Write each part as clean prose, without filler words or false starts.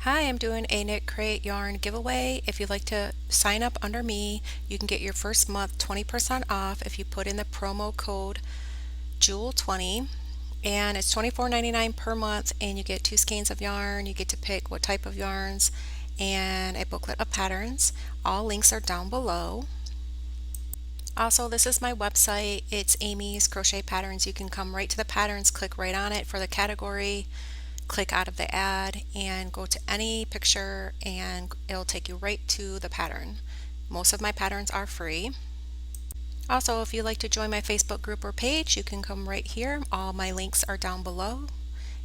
Hi, I'm doing a Knit Crate yarn giveaway. If you'd like to sign up under me, you can get your first month 20% off if you put in the promo code JEWEL20, and it's $24.99 per month, and you get 2 skeins of yarn. You get to pick what type of yarns and a booklet of patterns. All links are down below. Also, this is my website. It's Amy's Crochet Patterns. You can come right to the patterns, click right on it for the category, click out of the ad and go to any picture and it'll take you right to the pattern. Most of my patterns are free. Also, if you'd like to join my Facebook group or page, you can come right here. All my links are down below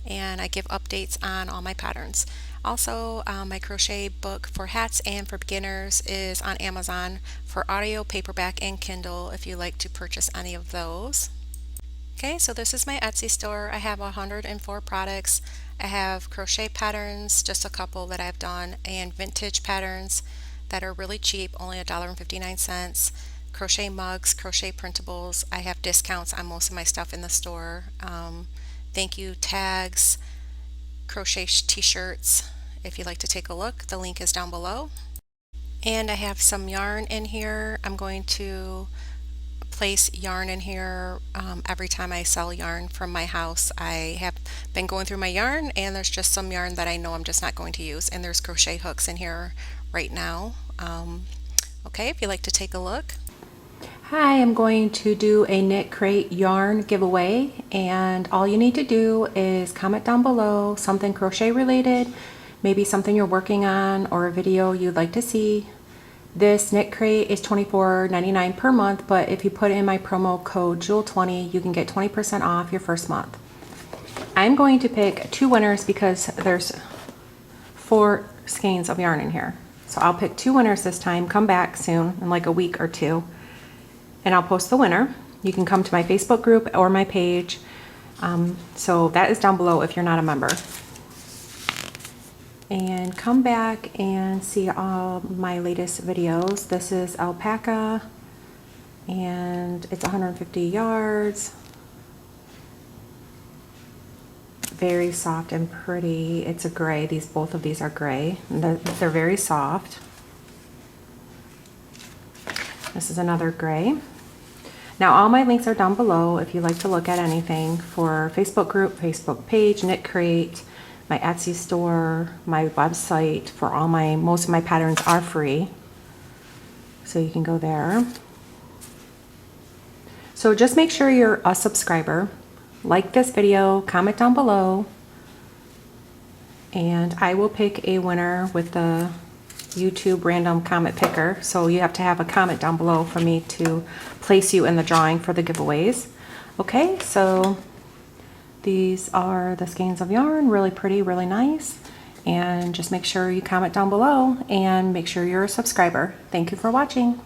and I give updates on all my patterns. Also, my crochet book for hats and for beginners is on Amazon for audio, paperback, and Kindle if you'd like to purchase any of those. Okay, so this is my Etsy store. I have 104 products. I have crochet patterns, just a couple that I've done, and vintage patterns that are really cheap, only $1.59. Crochet mugs, crochet printables. I have discounts on most of my stuff in the store. Thank you tags, crochet t-shirts. If you'd like to take a look, the link is down below. And I have some yarn in here. I'm going to place yarn in here every time I sell yarn from my house. I have been going through my yarn and there's just some yarn that I know I'm just not going to use, and there's crochet hooks in here right now. Okay, if you'd like to take a look. Hi, I'm going to do a Knit Crate yarn giveaway, and all you need to do is comment down below something crochet related, maybe something you're working on or a video you'd like to see. This Knit Crate is $24.99 per month, but if you put in my promo code JEWEL20, you can get 20% off your first month. I'm going to pick 2 winners because there's 4 skeins of yarn in here. So I'll pick 2 winners this time. Come back soon, in like a week or 2, and I'll post the winner. You can come to my Facebook group or my page. So that is down below if you're not a member. And come back and see all my latest videos. This is Alpaca and it's 150 yards. Very soft and pretty. It's a gray. Both of these are gray. They're very soft. This is another gray. Now all my links are down below if you'd like to look at anything for Facebook group, Facebook page, Knit Crate, my Etsy store, my website. For all most of my patterns are free, so you can go there. So just make sure you're a subscriber, like this video, comment down below, and I will pick a winner with the YouTube random comment picker. So you have to have a comment down below for me to place you in the drawing for the giveaways. Okay, so these are the skeins of yarn, really pretty, really nice. And just make sure you comment down below and make sure you're a subscriber. Thank you for watching.